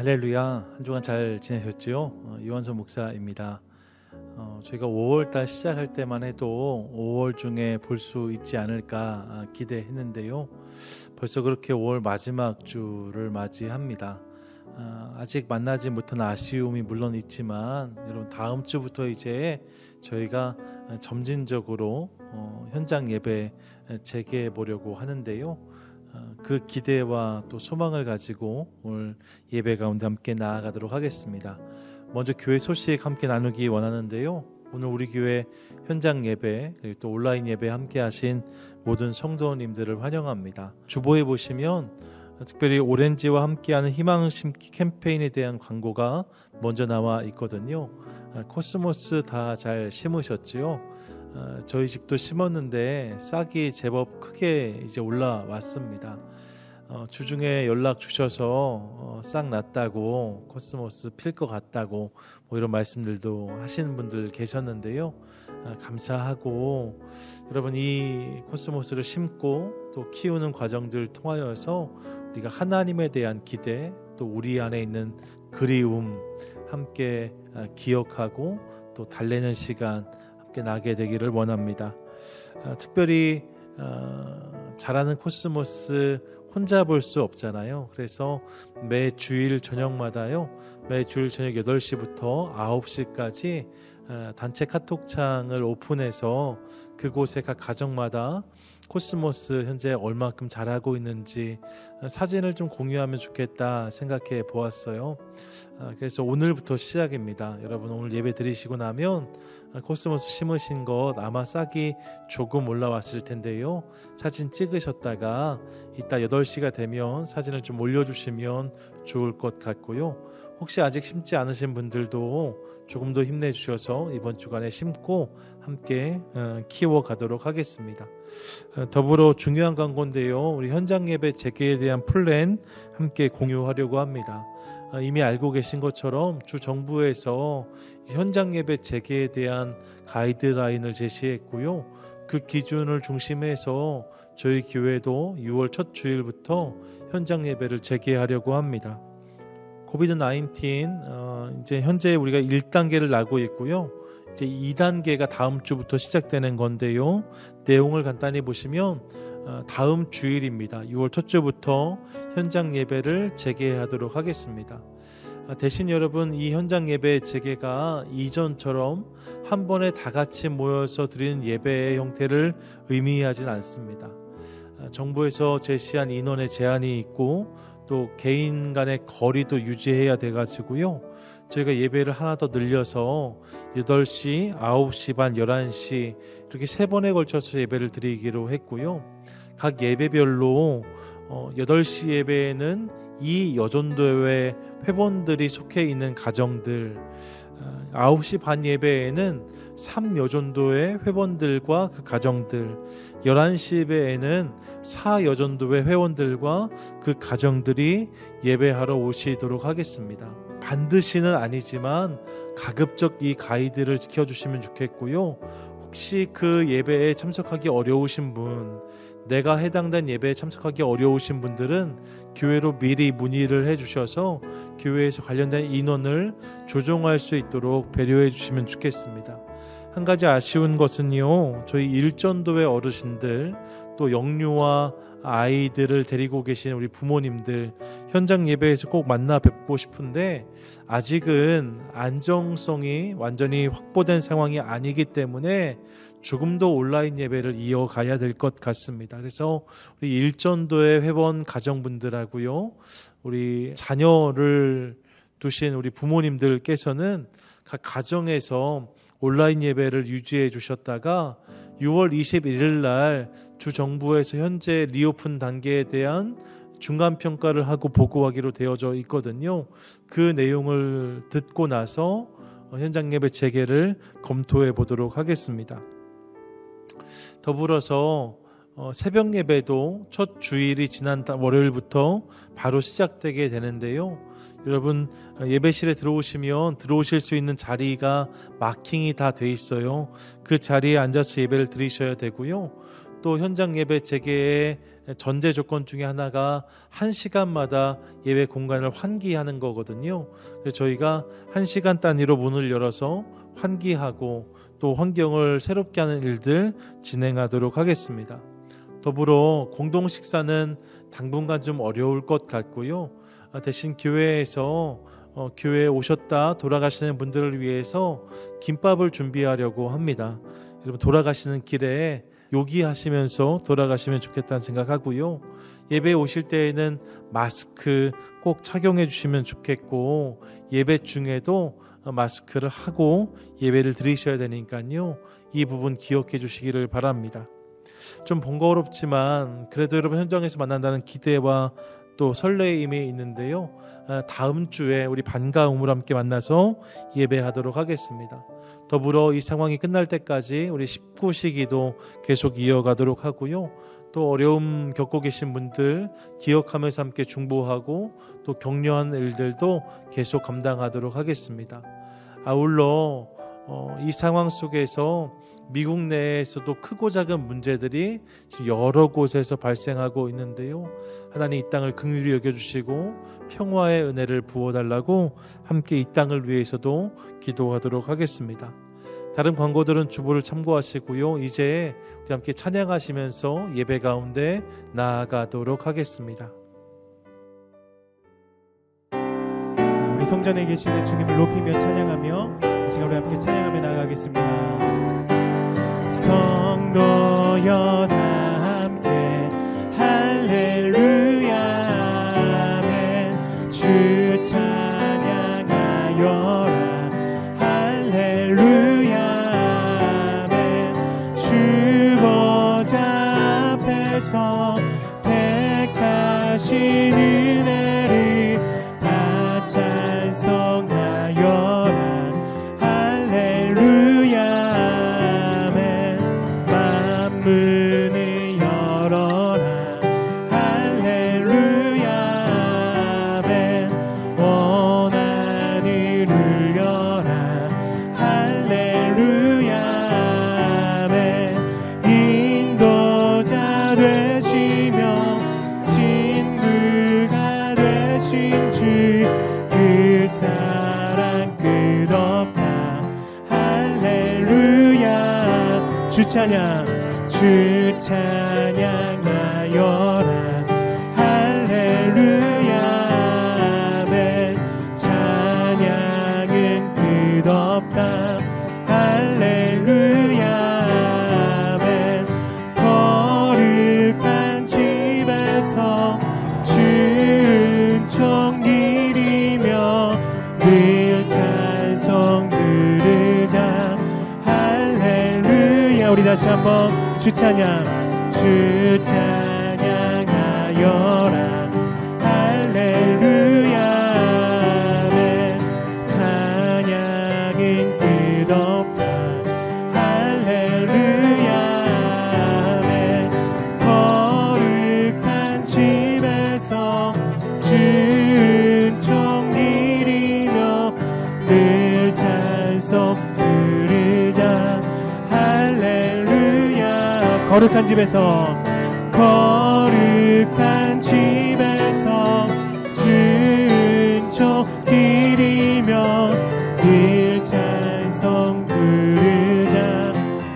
할렐루야. 한 주간 잘 지내셨지요? 유한선 목사입니다. 저희가 5월달 시작할 때만 해도 5월 중에 볼 수 있지 않을까 기대했는데요. 벌써 그렇게 5월 마지막 주를 맞이합니다. 아직 만나지 못한 아쉬움이 물론 있지만 여러분 다음 주부터 이제 저희가 점진적으로 현장 예배 재개해 보려고 하는데요. 그 기대와 또 소망을 가지고 오늘 예배 가운데 함께 나아가도록 하겠습니다. 먼저 교회 소식 함께 나누기 원하는데요. 오늘 우리 교회 현장 예배 그리고 또 온라인 예배 함께 하신 모든 성도님들을 환영합니다. 주보에 보시면 특별히 오렌지와 함께하는 희망 심기 캠페인에 대한 광고가 먼저 나와 있거든요. 코스모스 다 잘 심으셨지요? 저희 집도 심었는데 싹이 제법 크게 이제 올라왔습니다. 주중에 연락 주셔서 싹 났다고 코스모스 필 것 같다고 뭐 이런 말씀들도 하시는 분들 계셨는데요. 감사하고 여러분 이 코스모스를 심고 또 키우는 과정들 통하여서 우리가 하나님에 대한 기대 또 우리 안에 있는 그리움 함께 기억하고 또 달래는 시간 함께 나게 되기를 원합니다. 특별히 자라는 코스모스 혼자 볼 수 없잖아요. 그래서 매 주일 저녁마다요. 매 주일 저녁 8시부터 9시까지 단체 카톡창을 오픈해서 그곳에 각 가정마다 코스모스 현재 얼마큼 자라고 있는지 사진을 좀 공유하면 좋겠다 생각해 보았어요. 그래서 오늘부터 시작입니다. 여러분 오늘 예배 드리시고 나면 코스모스 심으신 것 아마 싹이 조금 올라왔을 텐데요. 사진 찍으셨다가 이따 8시가 되면 사진을 좀 올려주시면 좋을 것 같고요. 혹시 아직 심지 않으신 분들도 조금 더 힘내주셔서 이번 주간에 심고 함께 키워가도록 하겠습니다. 더불어 중요한 광고인데요. 우리 현장 예배 재개에 대한 플랜 함께 공유하려고 합니다. 이미 알고 계신 것처럼 주 정부에서 현장 예배 재개에 대한 가이드라인을 제시했고요. 그 기준을 중심해서 저희 교회도 6월 첫 주일부터 현장 예배를 재개하려고 합니다. 코비드-19 이제 현재 우리가 1단계를 나고 있고요. 이제 2단계가 다음 주부터 시작되는 건데요. 내용을 간단히 보시면 다음 주일입니다. 6월 첫 주부터 현장 예배를 재개하도록 하겠습니다. 대신 여러분 이 현장 예배 재개가 이전처럼 한 번에 다 같이 모여서 드리는 예배의 형태를 의미하진 않습니다. 정부에서 제시한 인원의 제한이 있고 또 개인 간의 거리도 유지해야 돼가지고요. 저희가 예배를 하나 더 늘려서 8시, 9시 반, 11시 이렇게 3번에 걸쳐서 예배를 드리기로 했고요. 각 예배별로 8시 예배에는 이 여전도회 회원들이 속해 있는 가정들 9시 반 예배에는 3여전도회 회원들과 그 가정들 11시 예배에는 4여전도회 회원들과 그 가정들이 예배하러 오시도록 하겠습니다. 반드시는 아니지만 가급적 이 가이드를 지켜주시면 좋겠고요. 혹시 그 예배에 참석하기 어려우신 분 내가 해당된 예배에 참석하기 어려우신 분들은 교회로 미리 문의를 해주셔서 교회에서 관련된 인원을 조정할 수 있도록 배려해 주시면 좋겠습니다. 한 가지 아쉬운 것은요. 저희 일전도회 어르신들 또 영유아 아이들을 데리고 계신 우리 부모님들 현장 예배에서 꼭 만나 뵙고 싶은데 아직은 안정성이 완전히 확보된 상황이 아니기 때문에 조금 더 온라인 예배를 이어가야 될 것 같습니다. 그래서 우리 일전도의 회원 가정분들하고요, 우리 자녀를 두신 우리 부모님들께서는 각 가정에서 온라인 예배를 유지해 주셨다가 6월 21일 날 주 정부에서 현재 리오픈 단계에 대한 중간평가를 하고 보고하기로 되어져 있거든요. 그 내용을 듣고 나서 현장 예배 재개를 검토해 보도록 하겠습니다. 더불어서 새벽 예배도 첫 주일이 지난 월요일부터 바로 시작되게 되는데요. 여러분 예배실에 들어오시면 들어오실 수 있는 자리가 마킹이 다 돼 있어요. 그 자리에 앉아서 예배를 드리셔야 되고요. 또 현장 예배 재개의 전제 조건 중에 하나가 1시간마다 예배 공간을 환기하는 거거든요. 그래서 저희가 1시간 단위로 문을 열어서 환기하고 또 환경을 새롭게 하는 일들 진행하도록 하겠습니다. 더불어 공동 식사는 당분간 좀 어려울 것 같고요. 대신 교회에서 교회에 오셨다 돌아가시는 분들을 위해서 김밥을 준비하려고 합니다. 여러분 돌아가시는 길에 요기하시면서 돌아가시면 좋겠다는 생각하고요. 예배 오실 때에는 마스크 꼭 착용해 주시면 좋겠고, 예배 중에도 마스크를 하고 예배를 드리셔야 되니까요. 이 부분 기억해 주시기를 바랍니다. 좀 번거롭지만 그래도 여러분 현장에서 만난다는 기대와 또 설레임이 있는데요. 다음 주에 우리 반가움으로 함께 만나서 예배하도록 하겠습니다. 더불어 이 상황이 끝날 때까지 우리 19시기도 계속 이어가도록 하고요. 또 어려움 겪고 계신 분들 기억하면서 함께 중보하고 또 격려한 일들도 계속 감당하도록 하겠습니다. 아울러 이 상황 속에서 미국 내에서도 크고 작은 문제들이 지금 여러 곳에서 발생하고 있는데요. 하나님 이 땅을 긍휼히 여겨주시고 평화의 은혜를 부어달라고 함께 이 땅을 위해서도 기도하도록 하겠습니다. 다른 광고들은 주보를 참고하시고요. 이제 우리 함께 찬양하시면서 예배 가운데 나아가도록 하겠습니다. 우리 성전에 계시는 주님을 높이며 찬양하며 이 시간 우리 함께 찬양하며 나아가겠습니다. 성도여 다 함께 할렐루야 아멘. 주 찬양하여라 할렐루야 아멘. 주 보좌 앞에서 택하신 은혜를 다 찬송하여라 문을 열어라 할렐루야 아멘. 온 하늘 울려라 할렐루야 아멘. 인도자 되시며 친구가 되신 주 그 사랑 끝없다 할렐루야. 주 찬양 주 찬양하여라 할렐루야 아멘. 찬양은 끝없다 할렐루야 아멘. 거룩한 집에서 주 은총 드리며 늘 찬송 부르자 할렐루야. 우리 다시 한번 주 찬양 주 찬양하여라 할렐루야 아멘. 찬양은 끝없다 할렐루야 아멘. 거룩한 집에서 주 은총 드리며 늘 찬송 부르자 할렐루야. 거룩한 집에서 주 은총 드리며 늘 찬송 부르자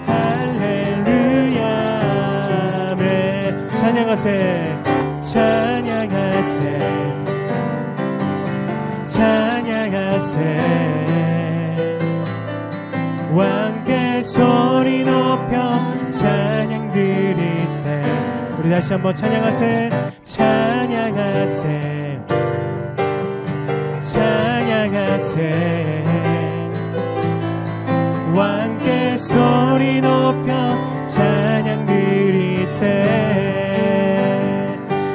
할렐루야 아멘. 찬양하세 찬양하세 찬양하세. 왕께 소리 높여 찬양 드리세. 우리 다시 한번 찬양하세 찬양하세 찬양하세. 왕께 소리 높여 찬양 드리세.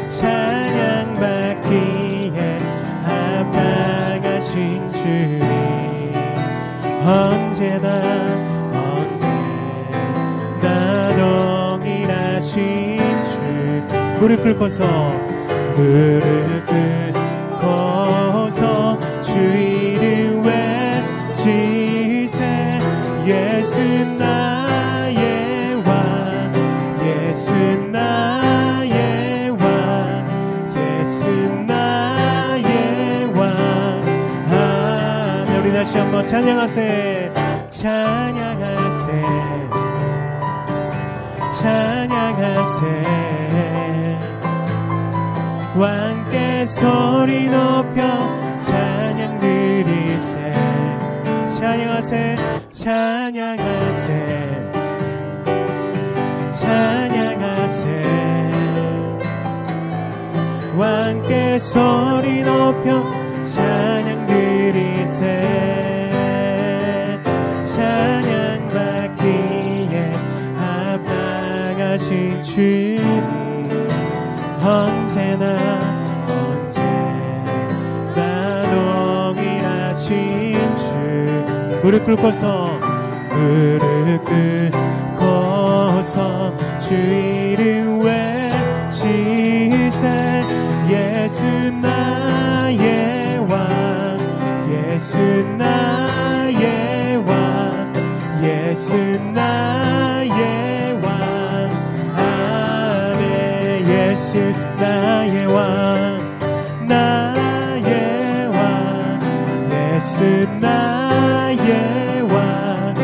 찬양 받기에 합당하신 주님 언제나 동일하신 주. 무릎 꿇고서 주 이름 외치세. 예수 나의 왕 예수 우리 다시 한번 찬양하세. 찬양하세. 찬양하세. 왕께 소리 높여 찬양 드리세. 찬양하세. 찬양하세. 찬양하세. 왕께 소리 높여 찬양 드리세. 찬양 받기에 합당하신 주님, 언제나 동일하신 주. 무릎 꿇고서 주 이름 외치세. 예수 나의 왕, 예수 나의 왕, 예수 나의 왕. 아멘. 예수 나의 왕, 나의 왕, 예수 나의 왕,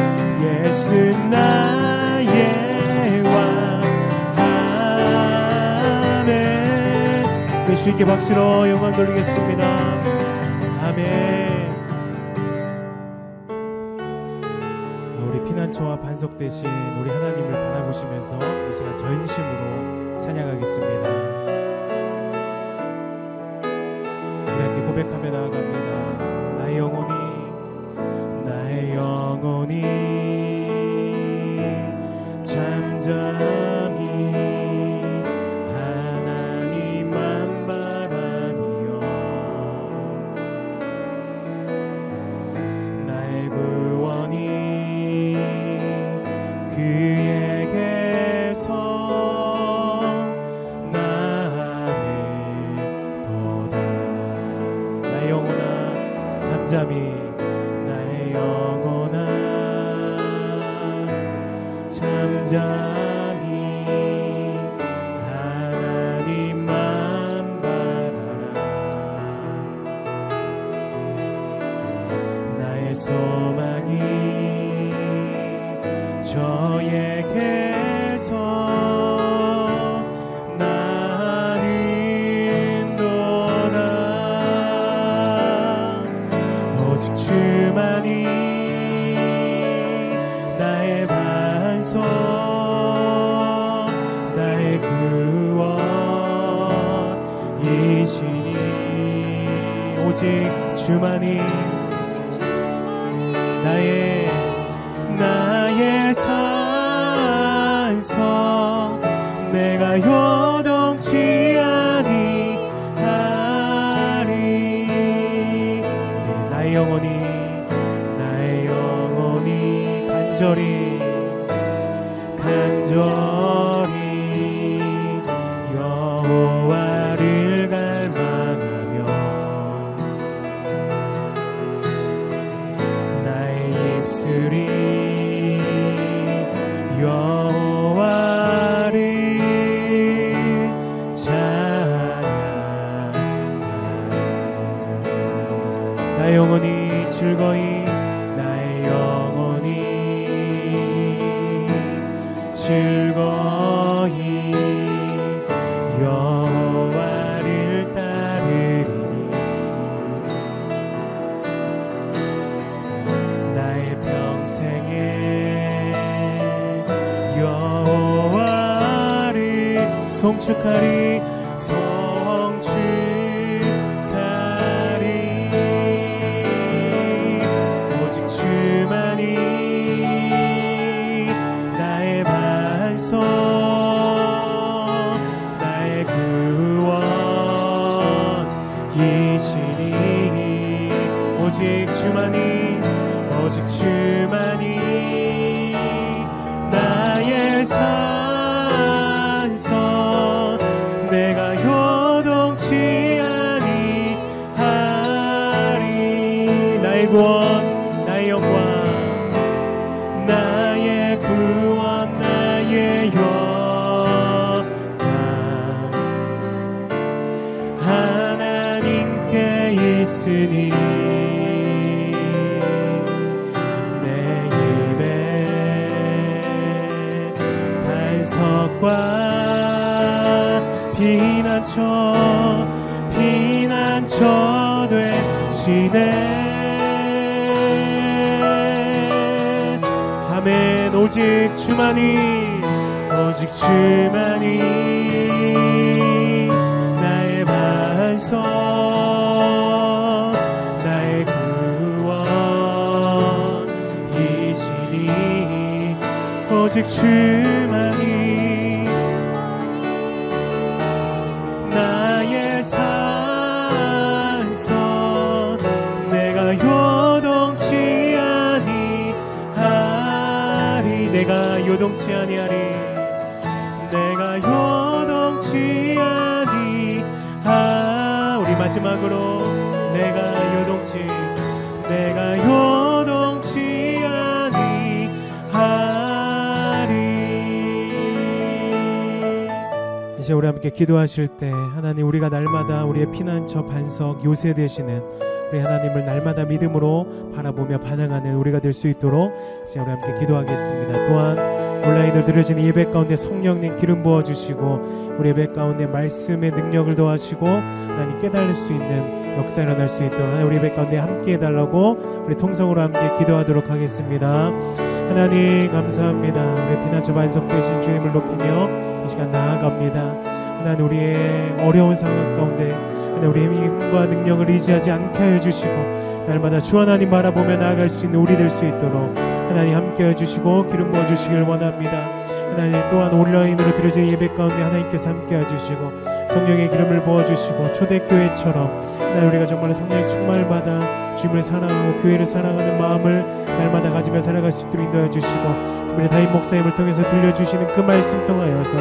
예수 나의 왕. 아멘. 예수 있게 박수로 영광 돌리겠습니다. 아멘. 우리 피난처와 반석 대신 우리 하나님을 바라보시면서 이 시간 전심으로 찬양하겠습니다. 우리 함께 고백하며 나아갑니다. 나의 영혼이, 나의 영혼이 잠잠히 하나님만 바라며 나의 구원이 그에게서 나는도다. 나의 영혼아 잠잠히, 나의 영혼아 잠잠히 하나님만 바라라. 나의 소망이 저에게서 나는도다. 오직 주만이 나의 반석, 나의 구원이시니. 오직 주만이 나의 산성, 내가 요동치 아니하리. 나의 영혼이 간절히 여호와를 갈망하며 나의 입술이 여호와를 찬양하리. 나의 영혼이 즐거이, 나의 영혼이 즐거이 여호와를 따르리니. 나의 평생에 여호와를 송축하리, 송축하리. 오직 주만이 나의 반석, 나의 구원이시니. 오직 주만이 나의 산성, 내가 요동치 아니하리. 나의 구원, 나의 영광, 나의 구원, 나의 영광. 하나님께 있으니. 피난처 되시네. 아멘. 오직 주만이 나의 반석, 나의 구원이시니. 오직 주만이 나의 산성, 내가 요동치 아니하리. 내가 요동치 아니하리. 우리 마지막으로 내가 요동치 아니하리. 이제 우리 함께 기도하실 때 하나님, 우리가 날마다 우리의 피난처 반석 요새 되시는 우리 하나님을 날마다 믿음으로 바라보며 반응하는 우리가 될 수 있도록 이제 우리 함께 기도하겠습니다. 또한 온라인으로 드려지는 예배 가운데 성령님 기름 부어주시고 우리 예배 가운데 말씀의 능력을 더하시고 하나님 깨달을 수 있는 역사 일어날 수 있도록 하나님 우리 예배 가운데 함께 해달라고 우리 통성으로 함께 기도하도록 하겠습니다. 하나님 감사합니다. 우리 피난처 반석 되신 주님을 높이며 이 시간 나아갑니다. 하나님 우리의 어려운 상황 가운데 하나님 우리의 힘과 능력을 의지하지 않게 해주시고 날마다 주 하나님 바라보며 나아갈 수 있는 우리 될 수 있도록 하나님 함께 해주시고 기름 부어주시길 원합니다. 하나님 또한 온라인으로 드려진 예배 가운데 하나님께서 함께 해주시고 성령의 기름을 부어주시고 초대교회처럼 하나님 우리가 정말 성령의 충만을 주님을 사랑하고 교회를 사랑하는 마음을 날마다 가지며 살아갈 수 있도록 인도해 주시고 특별히 다임 목사님을 통해서 들려주시는 그 말씀 통하여서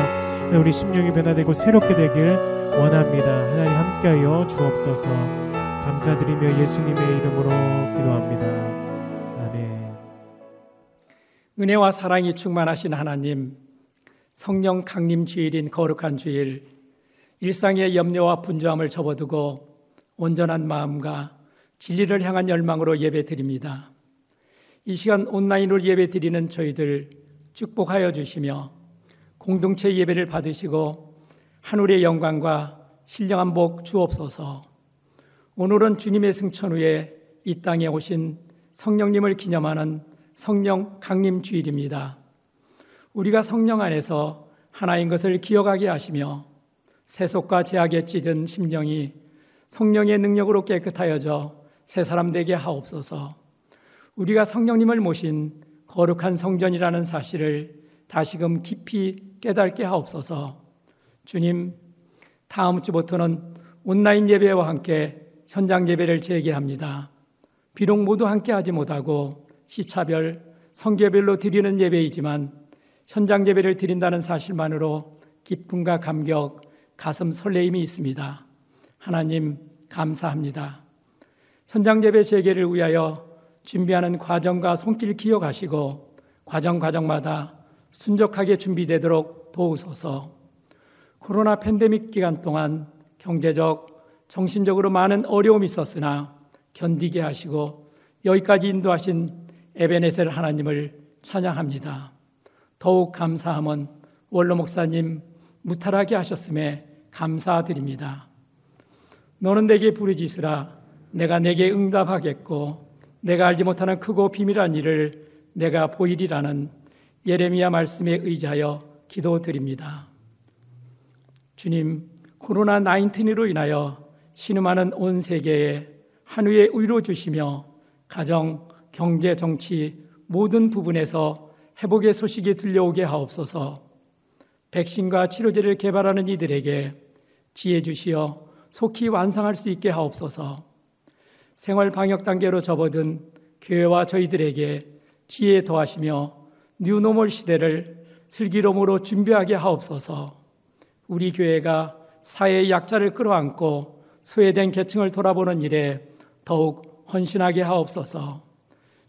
우리 심령이 변화되고 새롭게 되길 원합니다. 하나님 함께하여 주옵소서. 감사드리며 예수님의 이름으로 기도합니다. 아멘. 은혜와 사랑이 충만하신 하나님, 성령 강림 주일인 거룩한 주일, 일상의 염려와 분주함을 접어두고 온전한 마음과 진리를 향한 열망으로 예배드립니다. 이 시간 온라인으로 예배드리는 저희들 축복하여 주시며 공동체 예배를 받으시고 하늘의 영광과 신령한 복 주옵소서. 오늘은 주님의 승천 후에 이 땅에 오신 성령님을 기념하는 성령 강림 주일입니다. 우리가 성령 안에서 하나인 것을 기억하게 하시며 세속과 죄악에 찌든 심령이 성령의 능력으로 깨끗하여져 새 사람 되게 하옵소서. 우리가 성령님을 모신 거룩한 성전이라는 사실을 다시금 깊이 깨닫게 하옵소서. 주님, 다음 주부터는 온라인 예배와 함께 현장 예배를 재개합니다. 비록 모두 함께 하지 못하고 시차별, 성교별로 드리는 예배이지만 현장 예배를 드린다는 사실만으로 기쁨과 감격, 가슴 설레임이 있습니다. 하나님 감사합니다. 현장 예배 재개를 위하여 준비하는 과정과 손길 기억하시고 과정마다 순적하게 준비되도록 도우소서. 코로나 팬데믹 기간 동안 경제적, 정신적으로 많은 어려움이 있었으나 견디게 하시고 여기까지 인도하신 에베네셀 하나님을 찬양합니다. 더욱 감사함은 원로 목사님 무탈하게 하셨음에 감사드립니다. 너는 내게 부르짖으라. 내가 내게 응답하겠고 내가 알지 못하는 크고 비밀한 일을 내가 보이리라는 예레미야 말씀에 의지하여 기도드립니다. 주님, 코로나19로 인하여 신음하는 온 세계에 한우의 의로 주시며 가정, 경제, 정치 모든 부분에서 회복의 소식이 들려오게 하옵소서. 백신과 치료제를 개발하는 이들에게 지혜 주시어 속히 완성할 수 있게 하옵소서. 생활 방역 단계로 접어든 교회와 저희들에게 지혜 더하시며 뉴노멀 시대를 슬기로움으로 준비하게 하옵소서. 우리 교회가 사회의 약자를 끌어안고 소외된 계층을 돌아보는 일에 더욱 헌신하게 하옵소서.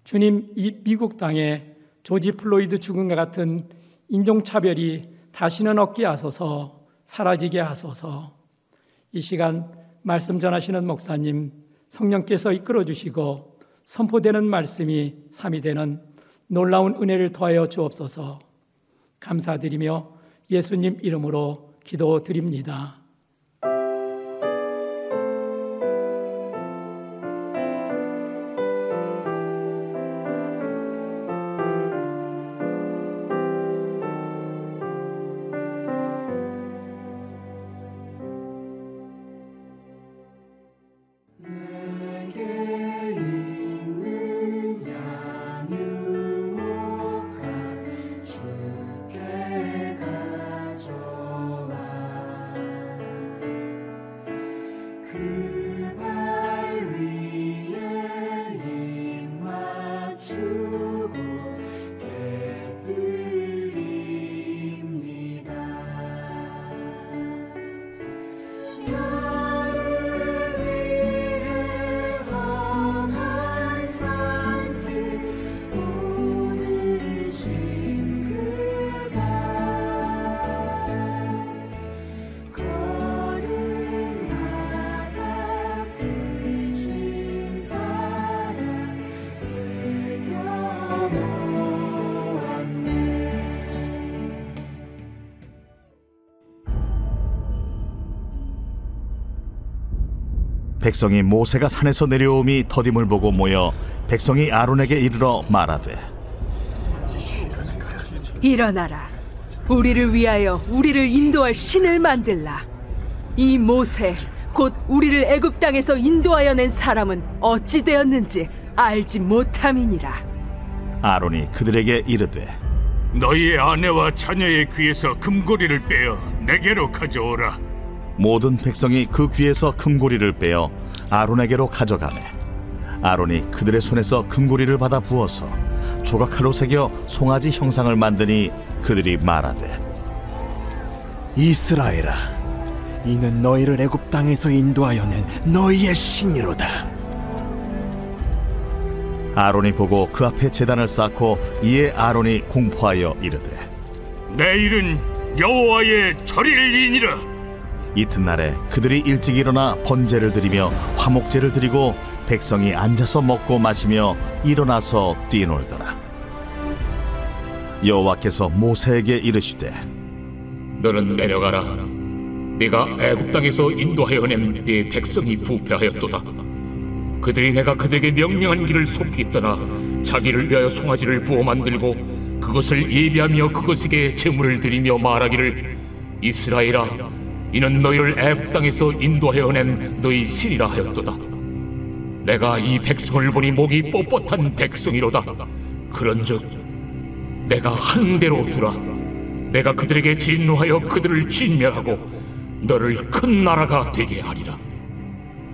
주님, 이 미국 땅에 조지 플로이드 죽음과 같은 인종차별이 다시는 없게 하소서, 사라지게 하소서. 이 시간 말씀 전하시는 목사님, 성령께서 이끌어주시고 선포되는 말씀이 삼이 되는 놀라운 은혜를 더하여 주옵소서. 감사드리며 예수님 이름으로 기도드립니다. 백성이 모세가 산에서 내려옴이 더딤을 보고 모여 백성이 아론에게 이르러 말하되, 일어나라. 우리를 위하여 우리를 인도할 신을 만들라. 이 모세 곧 우리를 애굽 땅에서 인도하여 낸 사람은 어찌 되었는지 알지 못함이니라. 아론이 그들에게 이르되, 너희의 아내와 자녀의 귀에서 금고리를 빼어 내게로 가져오라. 모든 백성이 그 귀에서 금고리를 빼어 아론에게로 가져가매 아론이 그들의 손에서 금고리를 받아 부어서 조각칼로 새겨 송아지 형상을 만드니 그들이 말하되, 이스라엘아, 이는 너희를 애굽 땅에서 인도하여 낸 너희의 신이로다. 아론이 보고 그 앞에 제단을 쌓고 이에 아론이 공포하여 이르되, 내일은 여호와의 절일이니라. 이튿날에 그들이 일찍 일어나 번제를 드리며 화목제를 드리고 백성이 앉아서 먹고 마시며 일어나서 뛰놀더라. 여호와께서 모세에게 이르시되, 너는 내려가라. 네가 애굽 땅에서 인도하여 낸 네 백성이 부패하였도다. 그들이 내가 그들에게 명령한 길을 속히 떠나 자기를 위하여 송아지를 부어 만들고 그것을 예비하며 그것에게 제물을 드리며 말하기를, 이스라엘아, 이는 너희를 애굽 땅에서 인도하여 낸 너희 신이라 하였도다. 내가 이 백성을 보니 목이 뻣뻣한 백성이로다. 그런즉 내가 한 대로 두라. 내가 그들에게 진노하여 그들을 진멸하고 너를 큰 나라가 되게 하리라.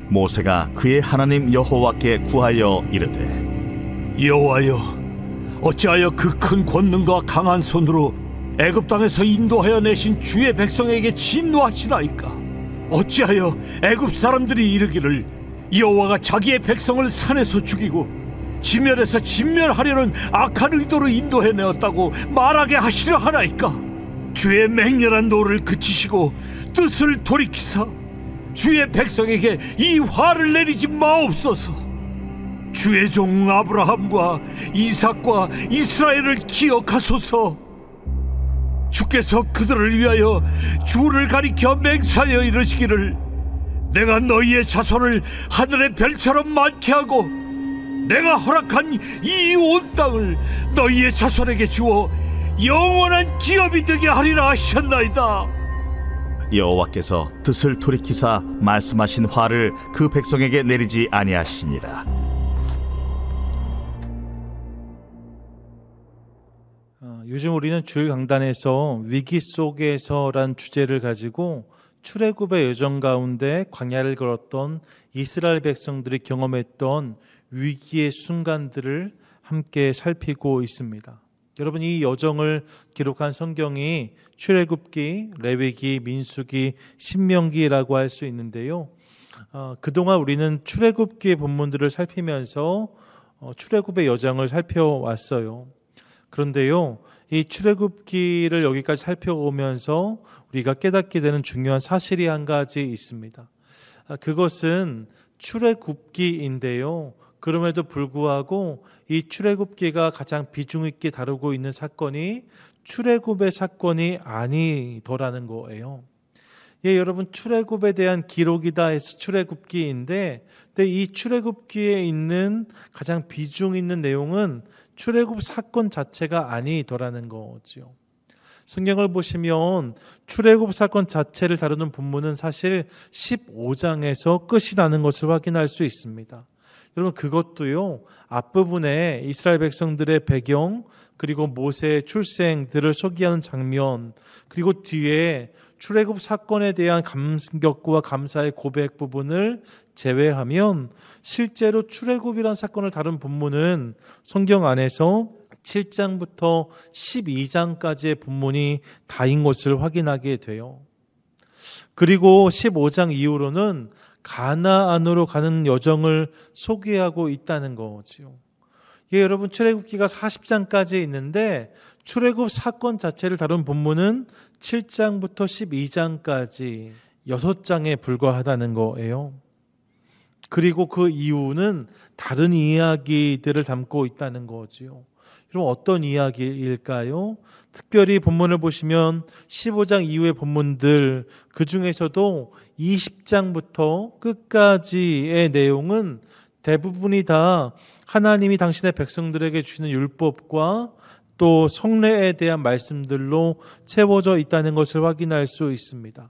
모세가 그의 하나님 여호와께 구하여 이르되, 여호와여, 어찌하여 그 큰 권능과 강한 손으로 애굽 땅에서 인도하여 내신 주의 백성에게 진노하시나이까? 어찌하여 애굽 사람들이 이르기를 여호와가 자기의 백성을 산에서 죽이고 지면에서 진멸하려는 악한 의도로 인도해내었다고 말하게 하시려 하나이까? 주의 맹렬한 노를 그치시고 뜻을 돌이키사 주의 백성에게 이 화를 내리지 마옵소서. 주의 종 아브라함과 이삭과 이스라엘을 기억하소서. 주께서 그들을 위하여 주를 가리켜 맹세하여 이르시기를, 내가 너희의 자손을 하늘의 별처럼 많게 하고 내가 허락한 이 온 땅을 너희의 자손에게 주어 영원한 기업이 되게 하리라 하셨나이다. 여호와께서 뜻을 돌이키사 말씀하신 화를 그 백성에게 내리지 아니하시니라. 요즘 우리는 주일 강단에서 위기 속에서란 주제를 가지고 출애굽의 여정 가운데 광야를 걸었던 이스라엘 백성들이 경험했던 위기의 순간들을 함께 살피고 있습니다. 여러분, 이 여정을 기록한 성경이 출애굽기, 레위기, 민수기, 신명기라고 할 수 있는데요. 그동안 우리는 출애굽기의 본문들을 살피면서 출애굽의 여정을 살펴왔어요. 그런데요, 이 출애굽기를 여기까지 살펴오면서 우리가 깨닫게 되는 중요한 사실이 한 가지 있습니다. 그것은 출애굽기인데요, 그럼에도 불구하고 이 출애굽기가 가장 비중 있게 다루고 있는 사건이 출애굽의 사건이 아니더라는 거예요. 예, 여러분, 출애굽에 대한 기록이다 해서 출애굽기인데, 근데 이 출애굽기에 있는 가장 비중 있는 내용은 출애굽 사건 자체가 아니더라는 거죠. 성경을 보시면 출애굽 사건 자체를 다루는 본문은 사실 15장에서 끝이 나는 것을 확인할 수 있습니다. 여러분, 그것도요, 앞부분에 이스라엘 백성들의 배경, 그리고 모세의 출생들을 소개하는 장면, 그리고 뒤에 출애굽 사건에 대한 감격과 감사의 고백 부분을 제외하면 실제로 출애굽이라는 사건을 다룬 본문은 성경 안에서 7장부터 12장까지의 본문이 다인 것을 확인하게 돼요. 그리고 15장 이후로는 가나안으로 가는 여정을 소개하고 있다는 거죠. 예, 여러분, 출애굽기가 40장까지 있는데 출애굽 사건 자체를 다룬 본문은 7장부터 12장까지 6장에 불과하다는 거예요. 그리고 그 이유는 다른 이야기들을 담고 있다는 거지요. 여러분, 어떤 이야기일까요? 특별히 본문을 보시면 15장 이후의 본문들, 그 중에서도 20장부터 끝까지의 내용은 대부분이 다 하나님이 당신의 백성들에게 주시는 율법과 또 성례에 대한 말씀들로 채워져 있다는 것을 확인할 수 있습니다.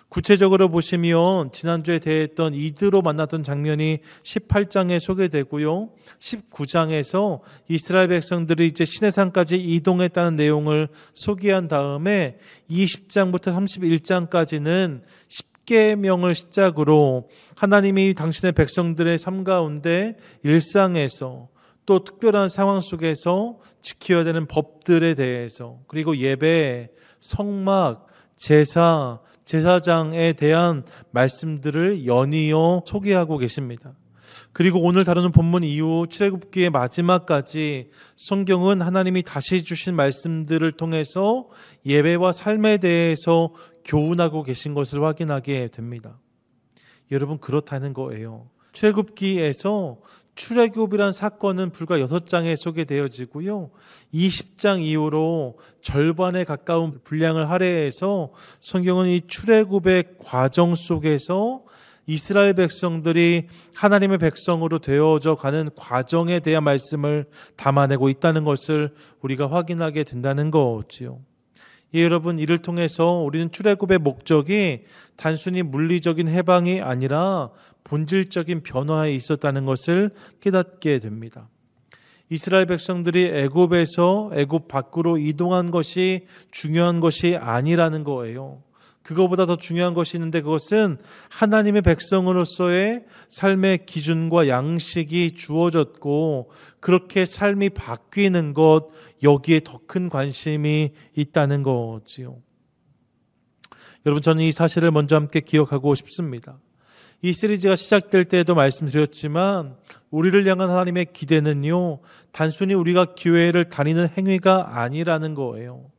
구체적으로 보시면 지난주에 대했던 이드로 만났던 장면이 18장에 소개되고요. 19장에서 이스라엘 백성들이 이제 시내산까지 이동했다는 내용을 소개한 다음에 20장부터 31장까지는 10계명을 시작으로 하나님이 당신의 백성들의 삶 가운데 일상에서 또 특별한 상황 속에서 지켜야 되는 법들에 대해서, 그리고 예배, 성막, 제사, 제사장에 대한 말씀들을 연이어 소개하고 계십니다. 그리고 오늘 다루는 본문 이후 출애굽기의 마지막까지 성경은 하나님이 다시 주신 말씀들을 통해서 예배와 삶에 대해서 교훈하고 계신 것을 확인하게 됩니다. 여러분, 그렇다는 거예요. 출애굽기에서 출애굽이란 사건은 불과 6장에 소개되어지고요. 20장 이후로 절반에 가까운 분량을 할애해서 성경은 이 출애굽의 과정 속에서 이스라엘 백성들이 하나님의 백성으로 되어져 가는 과정에 대한 말씀을 담아내고 있다는 것을 우리가 확인하게 된다는 거지요. 예, 여러분, 이를 통해서 우리는 출애굽의 목적이 단순히 물리적인 해방이 아니라 본질적인 변화에 있었다는 것을 깨닫게 됩니다. 이스라엘 백성들이 애굽에서 애굽 밖으로 이동한 것이 중요한 것이 아니라는 거예요. 그거보다 더 중요한 것이 있는데 그것은 하나님의 백성으로서의 삶의 기준과 양식이 주어졌고 그렇게 삶이 바뀌는 것, 여기에 더 큰 관심이 있다는 거지요. 여러분, 저는 이 사실을 먼저 함께 기억하고 싶습니다. 이 시리즈가 시작될 때에도 말씀드렸지만 우리를 향한 하나님의 기대는요, 단순히 우리가 교회를 다니는 행위가 아니라는 거예요.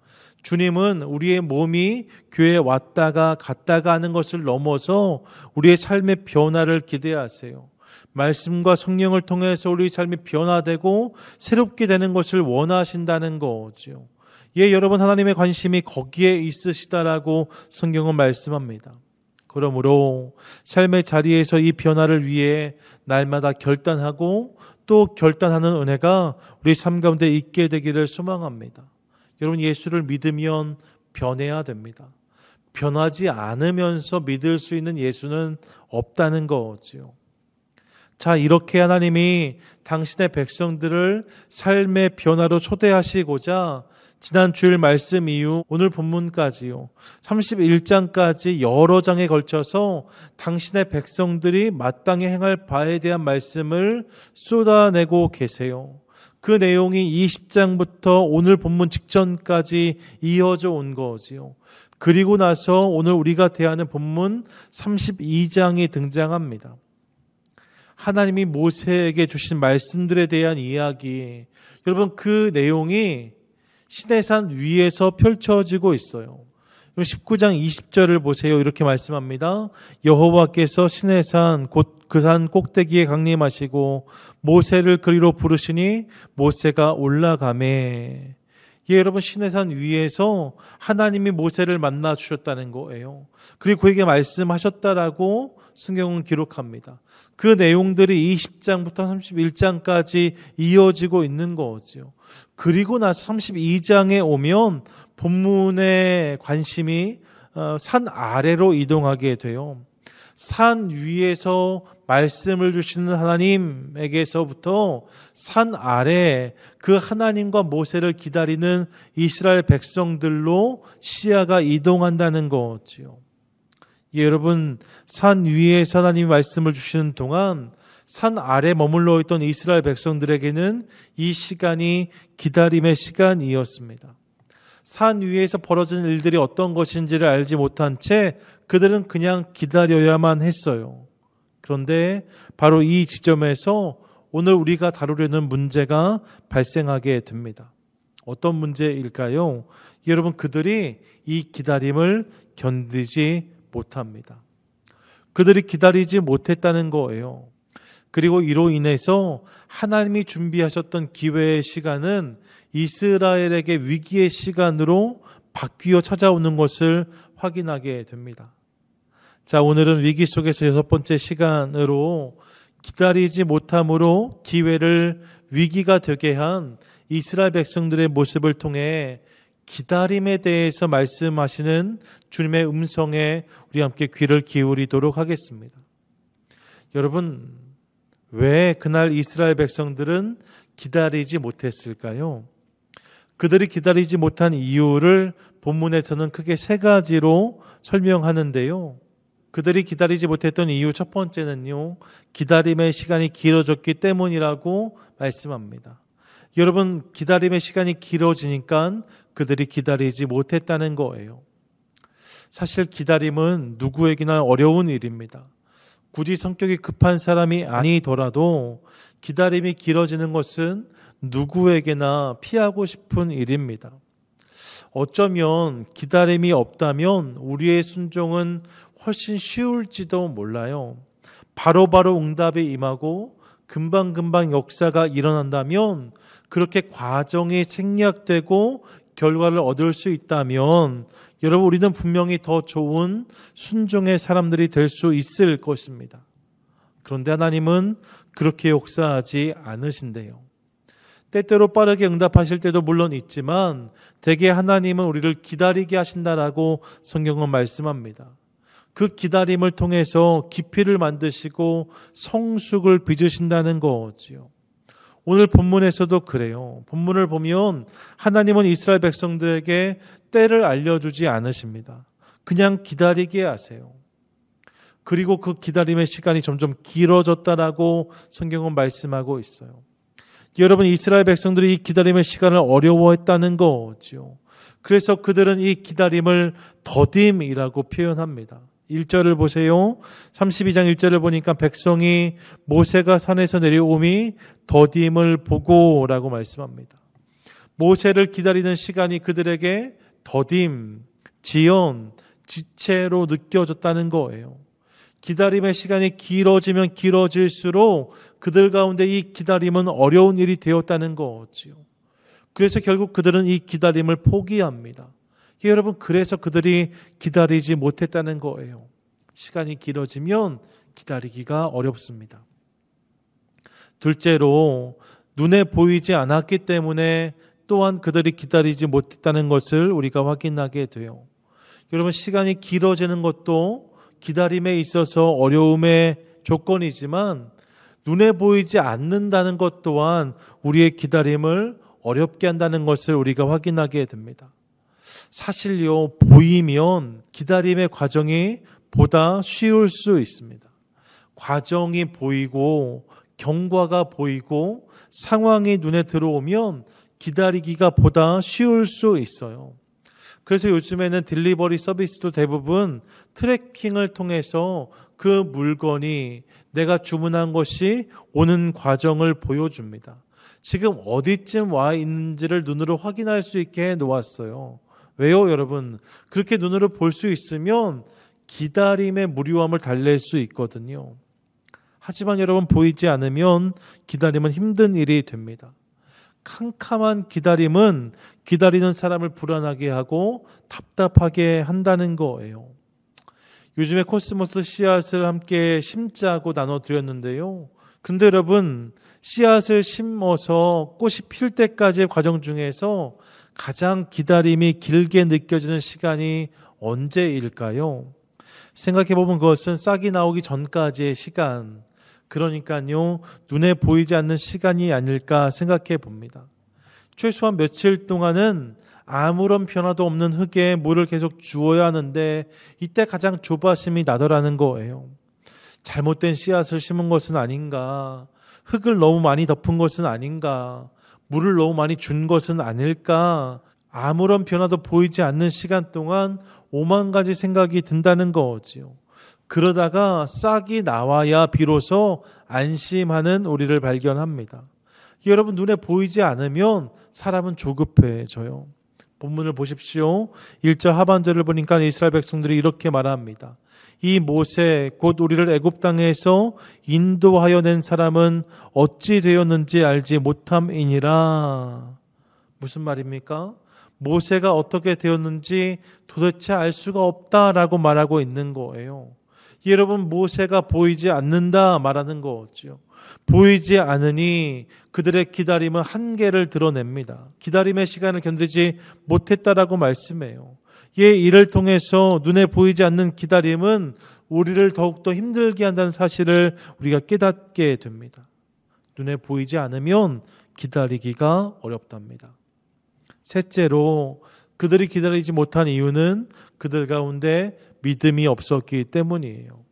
주님은 우리의 몸이 교회에 왔다가 갔다가 하는 것을 넘어서 우리의 삶의 변화를 기대하세요. 말씀과 성령을 통해서 우리 삶이 변화되고 새롭게 되는 것을 원하신다는 거죠. 예, 여러분, 하나님의 관심이 거기에 있으시다라고 성경은 말씀합니다. 그러므로 삶의 자리에서 이 변화를 위해 날마다 결단하고 또 결단하는 은혜가 우리 삶 가운데 있게 되기를 소망합니다. 여러분, 예수를 믿으면 변해야 됩니다. 변하지 않으면서 믿을 수 있는 예수는 없다는 거지요. 자, 이렇게 하나님이 당신의 백성들을 삶의 변화로 초대하시고자 지난 주일 말씀 이후 오늘 본문까지요, 31장까지 여러 장에 걸쳐서 당신의 백성들이 마땅히 행할 바에 대한 말씀을 쏟아내고 계세요. 그 내용이 20장부터 오늘 본문 직전까지 이어져 온 거지요. 그리고 나서 오늘 우리가 대하는 본문 32장이 등장합니다. 하나님이 모세에게 주신 말씀들에 대한 이야기, 여러분, 그 내용이 시내산 위에서 펼쳐지고 있어요. 19장 20절을 보세요. 이렇게 말씀합니다. 여호와께서 시내산 곧 그 산 꼭대기에 강림하시고 모세를 그리로 부르시니 모세가 올라가매. 예, 여러분, 시내산 위에서 하나님이 모세를 만나 주셨다는 거예요. 그리고 그에게 말씀하셨다라고 성경은 기록합니다. 그 내용들이 20장부터 31장까지 이어지고 있는 거죠. 그리고 나서 32장에 오면 본문의 관심이 산 아래로 이동하게 돼요. 산 위에서 말씀을 주시는 하나님에게서부터 산 아래 그 하나님과 모세를 기다리는 이스라엘 백성들로 시야가 이동한다는 거지요. 예, 여러분, 산 위에서 하나님이 말씀을 주시는 동안 산 아래 머물러 있던 이스라엘 백성들에게는 이 시간이 기다림의 시간이었습니다. 산 위에서 벌어진 일들이 어떤 것인지를 알지 못한 채 그들은 그냥 기다려야만 했어요. 그런데 바로 이 지점에서 오늘 우리가 다루려는 문제가 발생하게 됩니다. 어떤 문제일까요? 여러분, 그들이 이 기다림을 견디지 못합니다. 그들이 기다리지 못했다는 거예요. 그리고 이로 인해서 하나님이 준비하셨던 기회의 시간은 이스라엘에게 위기의 시간으로 바뀌어 찾아오는 것을 확인하게 됩니다. 자, 오늘은 위기 속에서 6번째 시간으로 기다리지 못함으로 기회를 위기가 되게 한 이스라엘 백성들의 모습을 통해 기다림에 대해서 말씀하시는 주님의 음성에 우리 함께 귀를 기울이도록 하겠습니다. 여러분, 왜 그날 이스라엘 백성들은 기다리지 못했을까요? 그들이 기다리지 못한 이유를 본문에서는 크게 3가지로 설명하는데요. 그들이 기다리지 못했던 이유 첫 번째는요, 기다림의 시간이 길어졌기 때문이라고 말씀합니다. 여러분, 기다림의 시간이 길어지니까 그들이 기다리지 못했다는 거예요. 사실 기다림은 누구에게나 어려운 일입니다. 굳이 성격이 급한 사람이 아니더라도 기다림이 길어지는 것은 누구에게나 피하고 싶은 일입니다. 어쩌면 기다림이 없다면 우리의 순종은 훨씬 쉬울지도 몰라요. 바로바로 응답이 임하고 금방금방 역사가 일어난다면, 그렇게 과정이 생략되고 결과를 얻을 수 있다면 여러분, 우리는 분명히 더 좋은 순종의 사람들이 될 수 있을 것입니다. 그런데 하나님은 그렇게 역사하지 않으신대요. 때때로 빠르게 응답하실 때도 물론 있지만 대개 하나님은 우리를 기다리게 하신다라고 성경은 말씀합니다. 그 기다림을 통해서 깊이를 만드시고 성숙을 빚으신다는 거지요. 오늘 본문에서도 그래요. 본문을 보면 하나님은 이스라엘 백성들에게 때를 알려주지 않으십니다. 그냥 기다리게 하세요. 그리고 그 기다림의 시간이 점점 길어졌다라고 성경은 말씀하고 있어요. 여러분, 이스라엘 백성들이 이 기다림의 시간을 어려워했다는 거죠. 그래서 그들은 이 기다림을 더딤이라고 표현합니다. 1절을 보세요. 32장 1절을 보니까 백성이 모세가 산에서 내려오미 더딤을 보고라고 말씀합니다. 모세를 기다리는 시간이 그들에게 더딤, 지연, 지체로 느껴졌다는 거예요. 기다림의 시간이 길어지면 길어질수록 그들 가운데 이 기다림은 어려운 일이 되었다는 거지요. 그래서 결국 그들은 이 기다림을 포기합니다. 여러분, 그래서 그들이 기다리지 못했다는 거예요. 시간이 길어지면 기다리기가 어렵습니다. 둘째로, 눈에 보이지 않았기 때문에 또한 그들이 기다리지 못했다는 것을 우리가 확인하게 돼요. 여러분, 시간이 길어지는 것도 기다림에 있어서 어려움의 조건이지만 눈에 보이지 않는다는 것 또한 우리의 기다림을 어렵게 한다는 것을 우리가 확인하게 됩니다. 사실요, 보이면 기다림의 과정이 보다 쉬울 수 있습니다. 과정이 보이고 경과가 보이고 상황이 눈에 들어오면 기다리기가 보다 쉬울 수 있어요. 그래서 요즘에는 딜리버리 서비스도 대부분 트래킹을 통해서 그 물건이 내가 주문한 것이 오는 과정을 보여줍니다. 지금 어디쯤 와 있는지를 눈으로 확인할 수 있게 해 놓았어요. 왜요, 여러분? 그렇게 눈으로 볼 수 있으면 기다림의 무료함을 달랠 수 있거든요. 하지만 여러분, 보이지 않으면 기다림은 힘든 일이 됩니다. 캄캄한 기다림은 기다리는 사람을 불안하게 하고 답답하게 한다는 거예요. 요즘에 코스모스 씨앗을 함께 심자고 나눠드렸는데요. 근데 여러분, 씨앗을 심어서 꽃이 필 때까지의 과정 중에서 가장 기다림이 길게 느껴지는 시간이 언제일까요? 생각해보면 그것은 싹이 나오기 전까지의 시간, 그러니까요, 눈에 보이지 않는 시간이 아닐까 생각해 봅니다. 최소한 며칠 동안은 아무런 변화도 없는 흙에 물을 계속 주어야 하는데 이때 가장 조바심이 나더라는 거예요. 잘못된 씨앗을 심은 것은 아닌가, 흙을 너무 많이 덮은 것은 아닌가, 물을 너무 많이 준 것은 아닐까, 아무런 변화도 보이지 않는 시간 동안 5만 가지 생각이 든다는 거지요. 그러다가 싹이 나와야 비로소 안심하는 우리를 발견합니다. 여러분, 눈에 보이지 않으면 사람은 조급해져요. 본문을 보십시오. 1절 하반절을 보니까 이스라엘 백성들이 이렇게 말합니다. 이 모세 곧 우리를 애굽 땅에서 인도하여 낸 사람은 어찌 되었는지 알지 못함이니라. 무슨 말입니까? 모세가 어떻게 되었는지 도대체 알 수가 없다라고 말하고 있는 거예요. 여러분, 모세가 보이지 않는다 말하는 거죠. 보이지 않으니 그들의 기다림은 한계를 드러냅니다. 기다림의 시간을 견디지 못했다라고 말씀해요. 이를 통해서 눈에 보이지 않는 기다림은 우리를 더욱더 힘들게 한다는 사실을 우리가 깨닫게 됩니다. 눈에 보이지 않으면 기다리기가 어렵답니다. 셋째로, 그들이 기다리지 못한 이유는 그들 가운데 믿음이 없었기 때문이에요.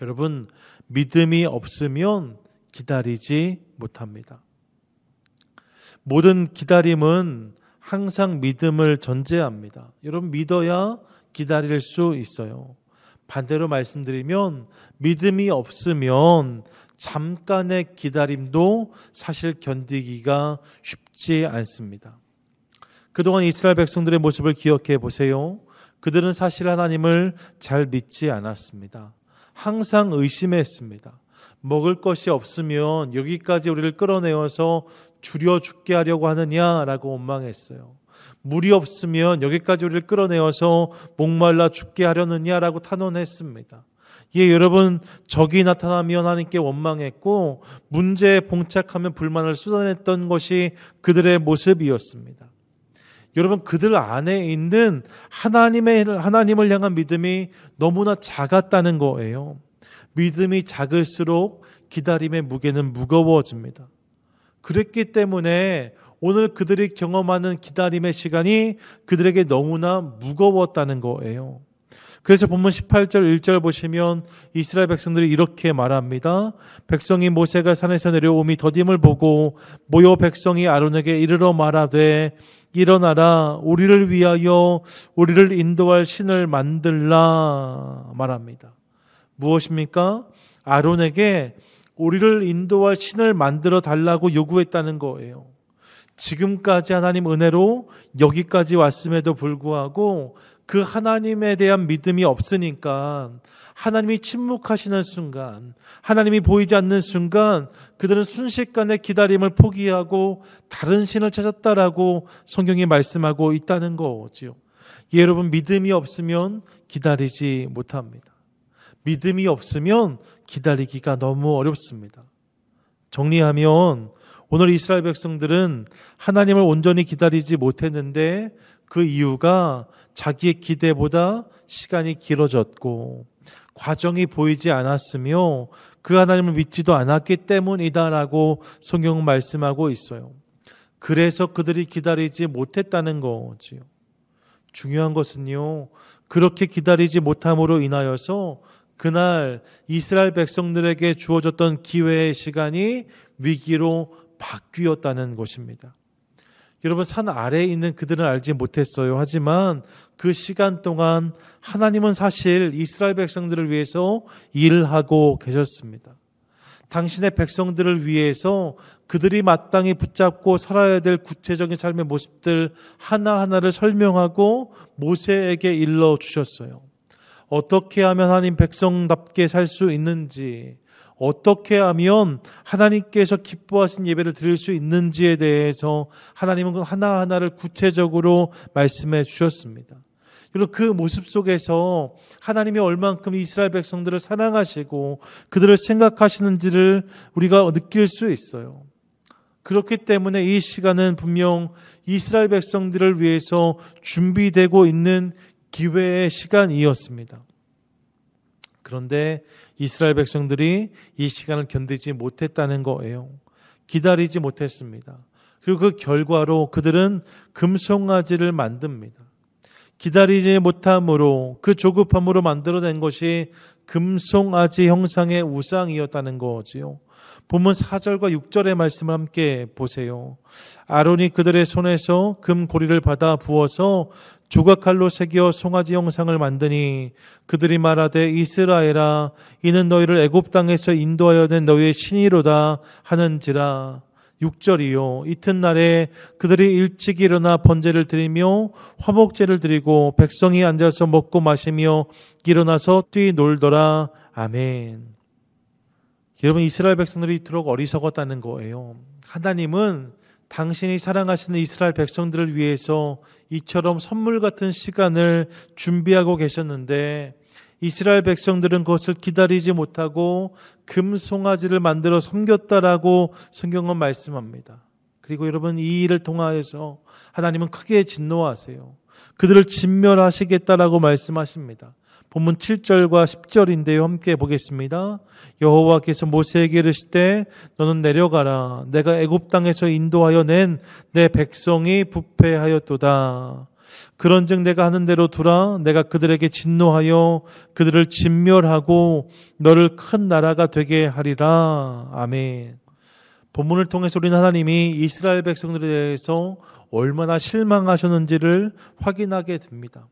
여러분, 믿음이 없으면 기다리지 못합니다. 모든 기다림은 항상 믿음을 전제합니다. 여러분, 믿어야 기다릴 수 있어요. 반대로 말씀드리면 믿음이 없으면 잠깐의 기다림도 사실 견디기가 쉽지 않습니다. 그동안 이스라엘 백성들의 모습을 기억해 보세요. 그들은 사실 하나님을 잘 믿지 않았습니다. 항상 의심했습니다. 먹을 것이 없으면 여기까지 우리를 끌어내어서 줄여 죽게 하려고 하느냐라고 원망했어요. 물이 없으면 여기까지 우리를 끌어내어서 목말라 죽게 하려느냐라고 탄원했습니다. 여러분, 적이 나타나면 하나님께 원망했고 문제에 봉착하면 불만을 쏟아냈던 것이 그들의 모습이었습니다. 여러분, 그들 안에 있는 하나님을 향한 믿음이 너무나 작았다는 거예요. 믿음이 작을수록 기다림의 무게는 무거워집니다. 그랬기 때문에 오늘 그들이 경험하는 기다림의 시간이 그들에게 너무나 무거웠다는 거예요. 그래서 본문 18절 1절 보시면 이스라엘 백성들이 이렇게 말합니다. 백성이 모세가 산에서 내려오미 더딤을 보고 모여 백성이 아론에게 이르러 말하되 일어나라, 우리를 위하여 우리를 인도할 신을 만들라 말합니다. 무엇입니까? 아론에게 우리를 인도할 신을 만들어 달라고 요구했다는 거예요. 지금까지 하나님 은혜로 여기까지 왔음에도 불구하고 그 하나님에 대한 믿음이 없으니까 하나님이 침묵하시는 순간, 하나님이 보이지 않는 순간 그들은 순식간에 기다림을 포기하고 다른 신을 찾았다라고 성경이 말씀하고 있다는 거지요. 여러분, 믿음이 없으면 기다리지 못합니다. 믿음이 없으면 기다리기가 너무 어렵습니다. 정리하면 오늘 이스라엘 백성들은 하나님을 온전히 기다리지 못했는데 그 이유가 자기의 기대보다 시간이 길어졌고 과정이 보이지 않았으며 그 하나님을 믿지도 않았기 때문이다라고 성경은 말씀하고 있어요. 그래서 그들이 기다리지 못했다는 거지요. 중요한 것은요, 그렇게 기다리지 못함으로 인하여서 그날 이스라엘 백성들에게 주어졌던 기회의 시간이 위기로 바뀌었다는 것입니다. 여러분, 산 아래에 있는 그들은 알지 못했어요. 하지만 그 시간 동안 하나님은 사실 이스라엘 백성들을 위해서 일하고 계셨습니다. 당신의 백성들을 위해서 그들이 마땅히 붙잡고 살아야 될 구체적인 삶의 모습들 하나하나를 설명하고 모세에게 일러주셨어요. 어떻게 하면 하나님 백성답게 살 수 있는지, 어떻게 하면 하나님께서 기뻐하신 예배를 드릴 수 있는지에 대해서 하나님은 하나하나를 구체적으로 말씀해 주셨습니다. 그리고 그 모습 속에서 하나님이 얼만큼 이스라엘 백성들을 사랑하시고 그들을 생각하시는지를 우리가 느낄 수 있어요. 그렇기 때문에 이 시간은 분명 이스라엘 백성들을 위해서 준비되고 있는 기회의 시간이었습니다. 그런데 이스라엘 백성들이 이 시간을 견디지 못했다는 거예요. 기다리지 못했습니다. 그리고 그 결과로 그들은 금송아지를 만듭니다. 기다리지 못함으로 그 조급함으로 만들어낸 것이 금송아지 형상의 우상이었다는 거지요. 본문 4절과 6절의 말씀을 함께 보세요. 아론이 그들의 손에서 금고리를 받아 부어서 조각칼로 새겨 송아지 형상을 만드니 그들이 말하되 이스라엘아 이는 너희를 애굽 땅에서 인도하여 낸 너희의 신이로다 하는지라. 6절이요. 이튿날에 그들이 일찍 일어나 번제를 드리며 화목제를 드리고 백성이 앉아서 먹고 마시며 일어나서 뛰놀더라. 아멘. 여러분, 이스라엘 백성들이 이토록 어리석었다는 거예요. 하나님은 당신이 사랑하시는 이스라엘 백성들을 위해서 이처럼 선물 같은 시간을 준비하고 계셨는데 이스라엘 백성들은 그것을 기다리지 못하고 금송아지를 만들어 섬겼다라고 성경은 말씀합니다. 그리고 여러분, 이 일을 통하여서 하나님은 크게 진노하세요. 그들을 진멸하시겠다라고 말씀하십니다. 본문 7절과 10절인데요. 함께 보겠습니다. 여호와께서 모세에게 이르시되 너는 내려가라. 내가 애굽 땅에서 인도하여 낸 내 백성이 부패하였도다. 그런즉 내가 하는 대로 두라. 내가 그들에게 진노하여 그들을 진멸하고 너를 큰 나라가 되게 하리라. 아멘. 본문을 통해서 우리는 하나님이 이스라엘 백성들에 대해서 얼마나 실망하셨는지를 확인하게 됩니다.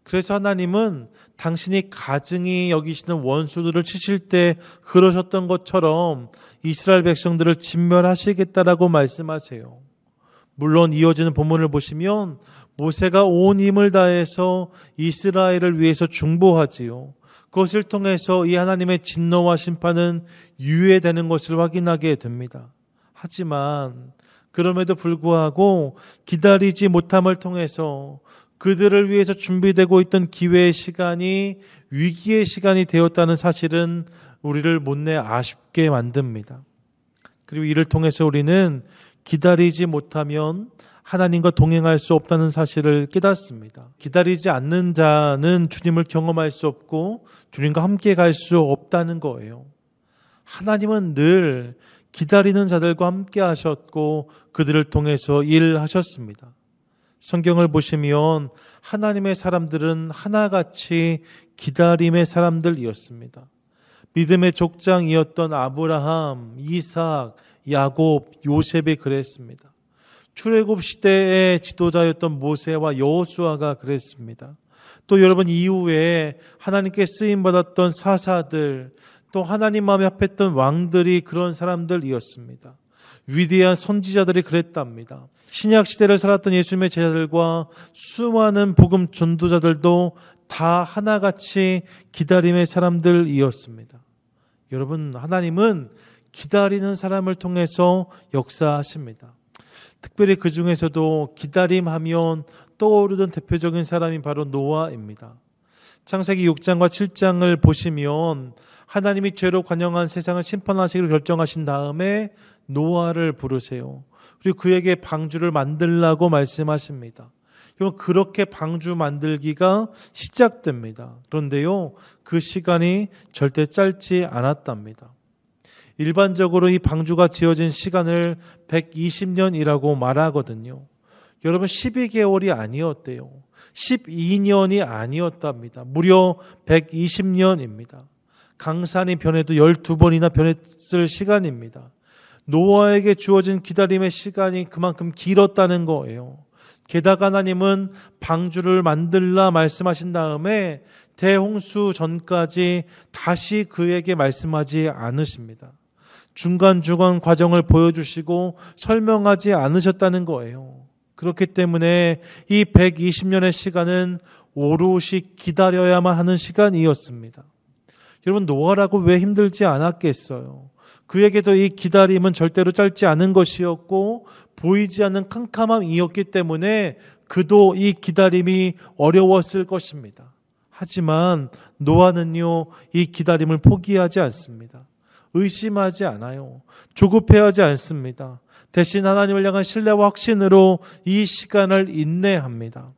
그래서 하나님은 당신이 가증히 여기시는 원수들을 치실 때 그러셨던 것처럼 이스라엘 백성들을 진멸하시겠다라고 말씀하세요. 물론 이어지는 본문을 보시면 모세가 온 힘을 다해서 이스라엘을 위해서 중보하지요. 그것을 통해서 이 하나님의 진노와 심판은 유예되는 것을 확인하게 됩니다. 하지만 그럼에도 불구하고 기다리지 못함을 통해서 그들을 위해서 준비되고 있던 기회의 시간이 위기의 시간이 되었다는 사실은 우리를 못내 아쉽게 만듭니다. 그리고 이를 통해서 우리는 기다리지 못하면 하나님과 동행할 수 없다는 사실을 깨닫습니다. 기다리지 않는 자는 주님을 경험할 수 없고 주님과 함께 갈 수 없다는 거예요. 하나님은 늘 기다리는 자들과 함께 하셨고 그들을 통해서 일하셨습니다. 성경을 보시면 하나님의 사람들은 하나같이 기다림의 사람들이었습니다. 믿음의 족장이었던 아브라함, 이삭, 야곱, 요셉이 그랬습니다. 출애굽 시대의 지도자였던 모세와 여호수아가 그랬습니다. 또 여러분, 이후에 하나님께 쓰임받았던 사사들, 또 하나님 마음에 합했던 왕들이 그런 사람들이었습니다. 위대한 선지자들이 그랬답니다. 신약 시대를 살았던 예수님의 제자들과 수많은 복음 전도자들도 다 하나같이 기다림의 사람들이었습니다. 여러분, 하나님은 기다리는 사람을 통해서 역사하십니다. 특별히 그 중에서도 기다림하면 떠오르던 대표적인 사람이 바로 노아입니다. 창세기 6장과 7장을 보시면 하나님이 죄로 관영한 세상을 심판하시기로 결정하신 다음에 노아를 부르세요. 그리고 그에게 방주를 만들라고 말씀하십니다. 그렇게 방주 만들기가 시작됩니다. 그런데요, 그 시간이 절대 짧지 않았답니다. 일반적으로 이 방주가 지어진 시간을 120년이라고 말하거든요. 여러분, 12개월이 아니었대요. 12년이 아니었답니다. 무려 120년입니다. 강산이 변해도 12번이나 변했을 시간입니다. 노아에게 주어진 기다림의 시간이 그만큼 길었다는 거예요. 게다가 하나님은 방주를 만들라 말씀하신 다음에 대홍수 전까지 다시 그에게 말씀하지 않으십니다. 중간중간 과정을 보여주시고 설명하지 않으셨다는 거예요. 그렇기 때문에 이 120년의 시간은 오롯이 기다려야만 하는 시간이었습니다. 여러분, 노아라고 왜 힘들지 않았겠어요? 그에게도 이 기다림은 절대로 짧지 않은 것이었고 보이지 않는 캄캄함이었기 때문에 그도 이 기다림이 어려웠을 것입니다. 하지만 노아는요, 이 기다림을 포기하지 않습니다. 의심하지 않아요. 조급해하지 않습니다. 대신 하나님을 향한 신뢰와 확신으로 이 시간을 인내합니다.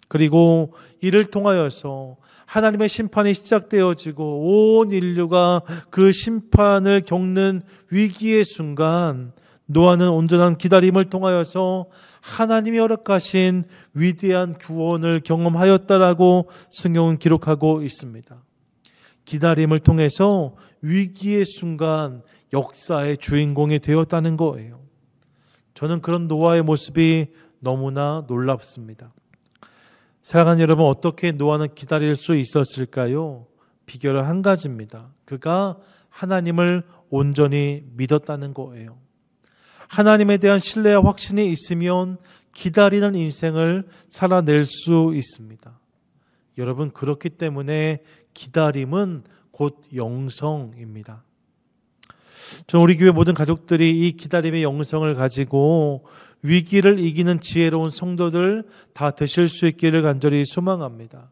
그리고 이를 통하여서 하나님의 심판이 시작되어지고 온 인류가 그 심판을 겪는 위기의 순간 노아는 온전한 기다림을 통하여서 하나님이 허락하신 위대한 구원을 경험하였다라고 성경은 기록하고 있습니다. 기다림을 통해서 위기의 순간 역사의 주인공이 되었다는 거예요. 저는 그런 노아의 모습이 너무나 놀랍습니다. 사랑하는 여러분, 어떻게 노아는 기다릴 수 있었을까요? 비결은 한 가지입니다. 그가 하나님을 온전히 믿었다는 거예요. 하나님에 대한 신뢰와 확신이 있으면 기다리는 인생을 살아낼 수 있습니다. 여러분, 그렇기 때문에 기다림은 곧 영성입니다. 저는 우리 교회 모든 가족들이 이 기다림의 영성을 가지고 위기를 이기는 지혜로운 성도들 다 되실 수 있기를 간절히 소망합니다.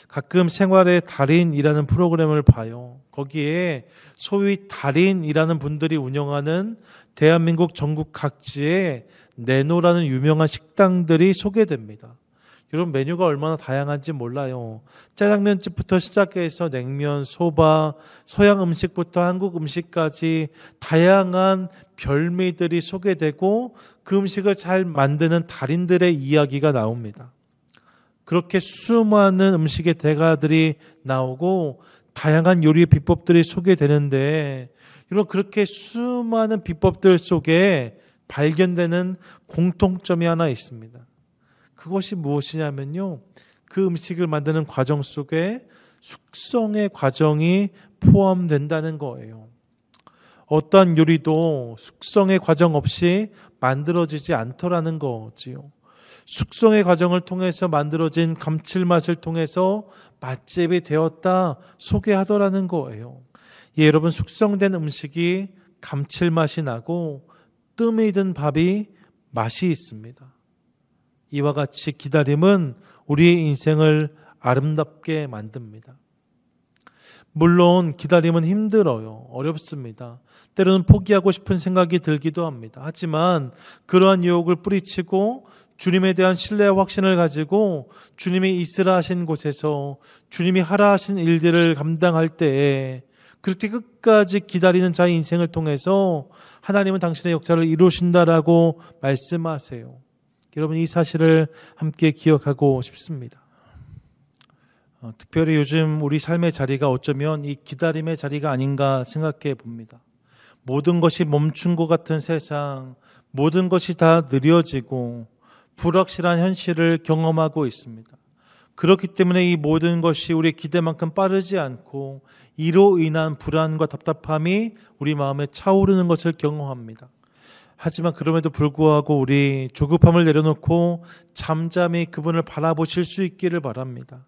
가끔 생활의 달인이라는 프로그램을 봐요. 거기에 소위 달인이라는 분들이 운영하는 대한민국 전국 각지에 네노라는 유명한 식당들이 소개됩니다. 여러분, 메뉴가 얼마나 다양한지 몰라요. 짜장면집부터 시작해서 냉면, 소바, 서양 음식부터 한국 음식까지 다양한 별미들이 소개되고 그 음식을 잘 만드는 달인들의 이야기가 나옵니다. 그렇게 수많은 음식의 대가들이 나오고 다양한 요리의 비법들이 소개되는데, 여러분, 그렇게 수많은 비법들 속에 발견되는 공통점이 하나 있습니다. 그것이 무엇이냐면요, 그 음식을 만드는 과정 속에 숙성의 과정이 포함된다는 거예요. 어떠한 요리도 숙성의 과정 없이 만들어지지 않더라는 거지요. 숙성의 과정을 통해서 만들어진 감칠맛을 통해서 맛집이 되었다 소개하더라는 거예요. 예, 여러분, 숙성된 음식이 감칠맛이 나고 뜸이 든 밥이 맛이 있습니다. 이와 같이 기다림은 우리의 인생을 아름답게 만듭니다. 물론 기다림은 힘들어요. 어렵습니다. 때로는 포기하고 싶은 생각이 들기도 합니다. 하지만 그러한 유혹을 뿌리치고 주님에 대한 신뢰와 확신을 가지고 주님이 있으라 하신 곳에서 주님이 하라 하신 일들을 감당할 때에 그렇게 끝까지 기다리는 자의 인생을 통해서 하나님은 당신의 역사를 이루신다라고 말씀하세요. 여러분, 이 사실을 함께 기억하고 싶습니다. 특별히 요즘 우리 삶의 자리가 어쩌면 이 기다림의 자리가 아닌가 생각해 봅니다. 모든 것이 멈춘 것 같은 세상, 모든 것이 다 느려지고 불확실한 현실을 경험하고 있습니다. 그렇기 때문에 이 모든 것이 우리의 기대만큼 빠르지 않고 이로 인한 불안과 답답함이 우리 마음에 차오르는 것을 경험합니다. 하지만 그럼에도 불구하고 우리 조급함을 내려놓고 잠잠히 그분을 바라보실 수 있기를 바랍니다.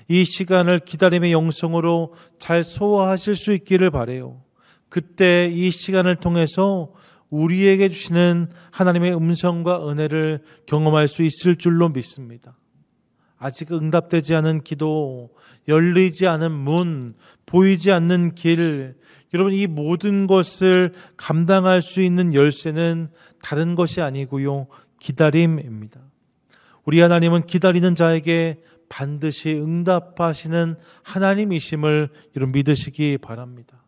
이 시간을 기다림의 영성으로 잘 소화하실 수 있기를 바라요. 그때 이 시간을 통해서 우리에게 주시는 하나님의 음성과 은혜를 경험할 수 있을 줄로 믿습니다. 아직 응답되지 않은 기도, 열리지 않은 문, 보이지 않는 길, 여러분, 이 모든 것을 감당할 수 있는 열쇠는 다른 것이 아니고요, 기다림입니다. 우리 하나님은 기다리는 자에게 반드시 응답하시는 하나님이심을 여러분 믿으시기 바랍니다.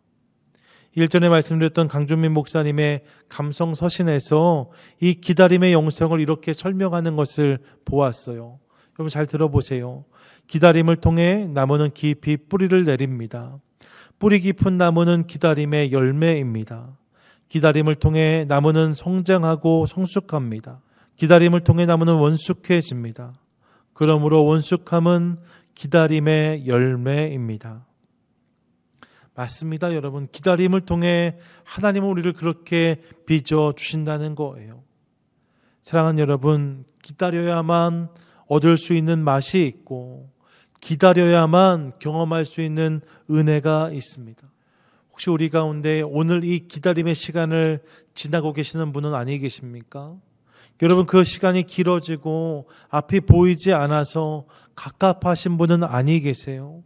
일전에 말씀드렸던 강준민 목사님의 감성 서신에서 이 기다림의 영성을 이렇게 설명하는 것을 보았어요. 여러분, 잘 들어보세요. 기다림을 통해 나무는 깊이 뿌리를 내립니다. 뿌리 깊은 나무는 기다림의 열매입니다. 기다림을 통해 나무는 성장하고 성숙합니다. 기다림을 통해 나무는 원숙해집니다. 그러므로 원숙함은 기다림의 열매입니다. 맞습니다, 여러분. 기다림을 통해 하나님은 우리를 그렇게 빚어 주신다는 거예요. 사랑하는 여러분, 기다려야만 얻을 수 있는 맛이 있고 기다려야만 경험할 수 있는 은혜가 있습니다. 혹시 우리 가운데 오늘 이 기다림의 시간을 지나고 계시는 분은 아니 계십니까? 여러분, 그 시간이 길어지고 앞이 보이지 않아서 갑갑하신 분은 아니 계세요?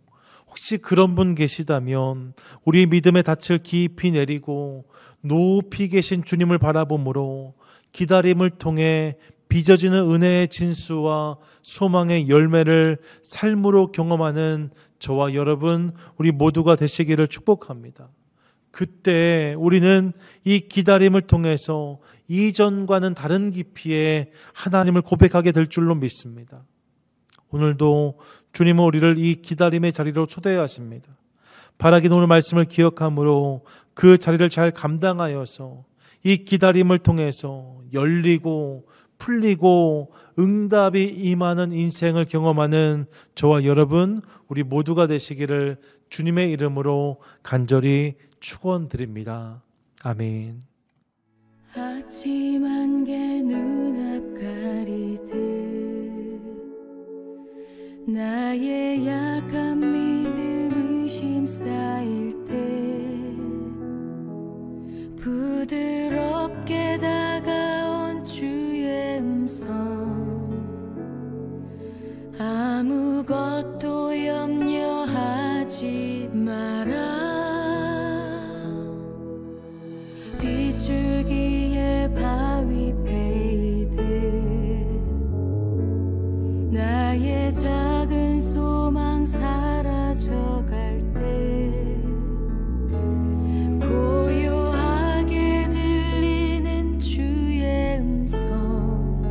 혹시 그런 분 계시다면 우리 믿음의 닻을 깊이 내리고 높이 계신 주님을 바라보므로 기다림을 통해 빚어지는 은혜의 진수와 소망의 열매를 삶으로 경험하는 저와 여러분, 우리 모두가 되시기를 축복합니다. 그때 우리는 이 기다림을 통해서 이전과는 다른 깊이의 하나님을 고백하게 될 줄로 믿습니다. 오늘도 주님은 우리를 이 기다림의 자리로 초대하십니다. 바라기는 오늘 말씀을 기억함으로 그 자리를 잘 감당하여서 이 기다림을 통해서 열리고 풀리고 응답이 임하는 인생을 경험하는 저와 여러분, 우리 모두가 되시기를 주님의 이름으로 간절히 축원드립니다. 아멘. 아침 안개 눈앞 가리듯 나의 약한 믿음 의심 쌓일 때 부드럽게 다가온 주의 음성 아무것도 염려하지 마라 빗줄기에 바위 베이듯 나의 작은 소망 사라져갈 때 고요하게 들리는 주의 음성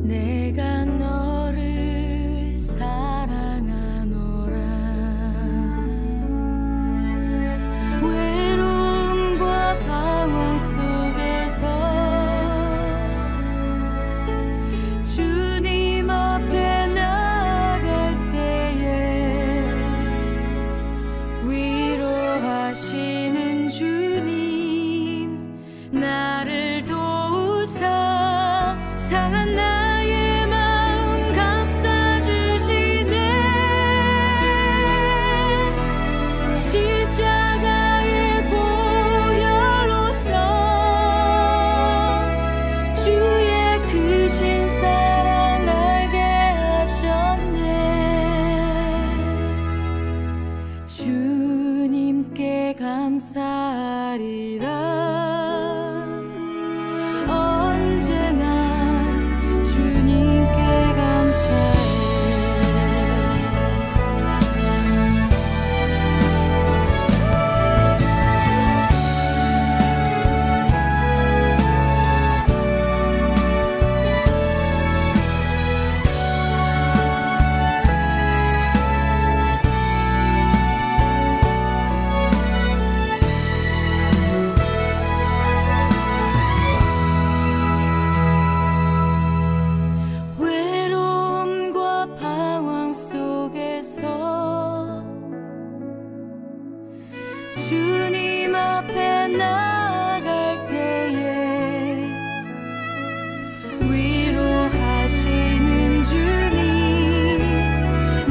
내가 너를 사랑하노라 외로움과 방황 속에서 주님 앞에 나아갈 때에 위로하시는 주님 나를 도우사 상한 나의 마음 감싸주시네 십자가의 보혈로서 주의 크신 사랑 알게 하셨네 주님께 감사하리라 언제나 주님께 감사해 외로움과 방황 속에서 주님 앞에 나아갈 때에 위로하시는 주님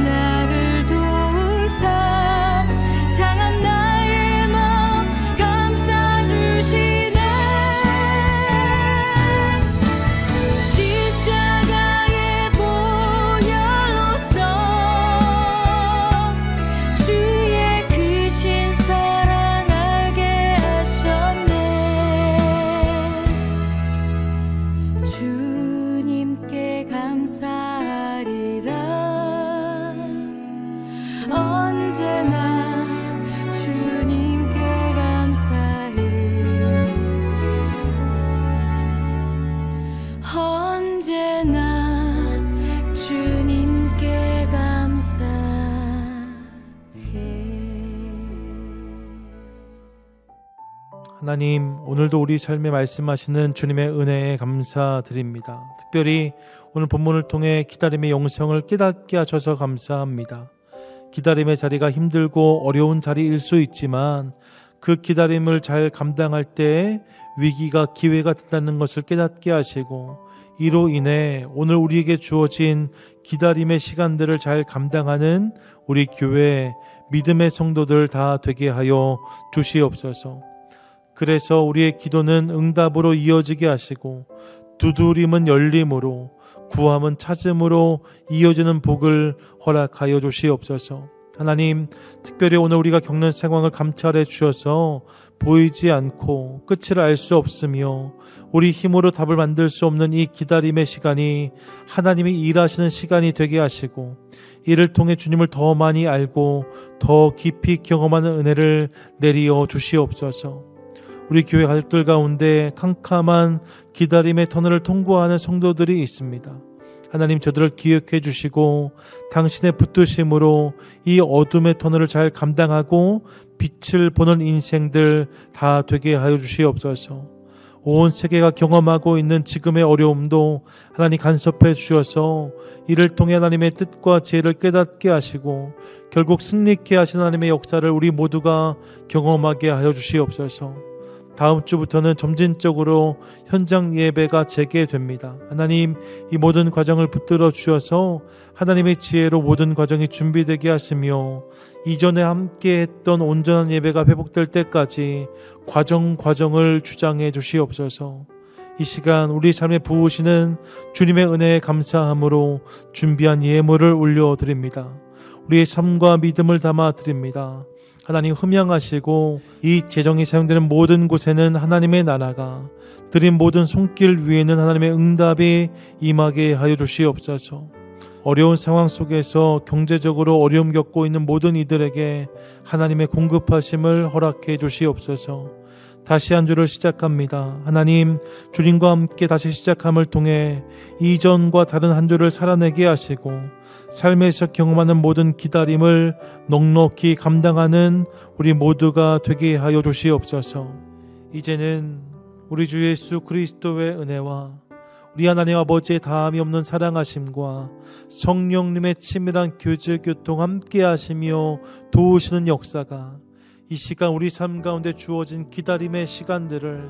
나를 도우사 상한 나의 마음 감싸주시네 십자가의 보혈로서 주의 크신 사랑 알게 하셨네 주님께 감사하리라 언제나 주님께 감사해 언제나 주님께 감사해 하나님, 오늘도 우리 삶에 말씀하시는 주님의 은혜에 감사드립니다. 특별히 오늘 본문을 통해 기다림의 영성을 깨닫게 하셔서 감사합니다. 기다림의 자리가 힘들고 어려운 자리일 수 있지만 그 기다림을 잘 감당할 때 위기가 기회가 된다는 것을 깨닫게 하시고, 이로 인해 오늘 우리에게 주어진 기다림의 시간들을 잘 감당하는 우리 교회 믿음의 성도들 다 되게 하여 주시옵소서. 그래서 우리의 기도는 응답으로 이어지게 하시고, 두드림은 열림으로, 구함은 찾음으로 이어지는 복을 허락하여 주시옵소서. 하나님, 특별히 오늘 우리가 겪는 상황을 감찰해 주셔서 보이지 않고 끝을 알 수 없으며 우리 힘으로 답을 만들 수 없는 이 기다림의 시간이 하나님이 일하시는 시간이 되게 하시고, 이를 통해 주님을 더 많이 알고 더 깊이 경험하는 은혜를 내리어 주시옵소서. 우리 교회 가족들 가운데 캄캄한 기다림의 터널을 통과하는 성도들이 있습니다. 하나님, 저들을 기억해 주시고 당신의 붙드심으로 이 어둠의 터널을 잘 감당하고 빛을 보는 인생들 다 되게 하여 주시옵소서. 온 세계가 경험하고 있는 지금의 어려움도 하나님 간섭해 주셔서 이를 통해 하나님의 뜻과 지혜를 깨닫게 하시고 결국 승리케 하신 하나님의 역사를 우리 모두가 경험하게 하여 주시옵소서. 다음 주부터는 점진적으로 현장 예배가 재개됩니다. 하나님, 이 모든 과정을 붙들어 주셔서 하나님의 지혜로 모든 과정이 준비되게 하시며 이전에 함께 했던 온전한 예배가 회복될 때까지 과정을 주장해 주시옵소서. 이 시간 우리 삶에 부으시는 주님의 은혜에 감사함으로 준비한 예물을 올려드립니다. 우리의 삶과 믿음을 담아 드립니다. 하나님, 흠양하시고 이 재정이 사용되는 모든 곳에는 하나님의 나라가, 드린 모든 손길 위에는 하나님의 응답이 임하게 하여 주시옵소서. 어려운 상황 속에서 경제적으로 어려움 겪고 있는 모든 이들에게 하나님의 공급하심을 허락해 주시옵소서. 다시 한 주를 시작합니다. 하나님, 주님과 함께 다시 시작함을 통해 이전과 다른 한 주를 살아내게 하시고 삶에서 경험하는 모든 기다림을 넉넉히 감당하는 우리 모두가 되게 하여 주시옵소서. 이제는 우리 주 예수 그리스도의 은혜와 우리 하나님 아버지의 다함이 없는 사랑하심과 성령님의 치밀한 교제 교통 함께 하시며 도우시는 역사가 이 시간 우리 삶 가운데 주어진 기다림의 시간들을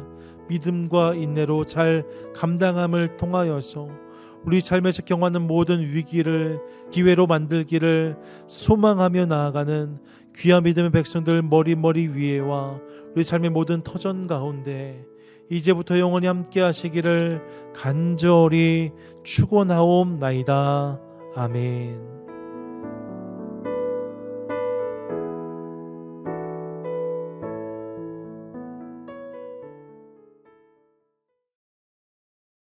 믿음과 인내로 잘 감당함을 통하여서 우리 삶에서 경험하는 모든 위기를 기회로 만들기를 소망하며 나아가는 귀한 믿음의 백성들 머리 위에와 우리 삶의 모든 터전 가운데 이제부터 영원히 함께 하시기를 간절히 축원하옵나이다. 아멘.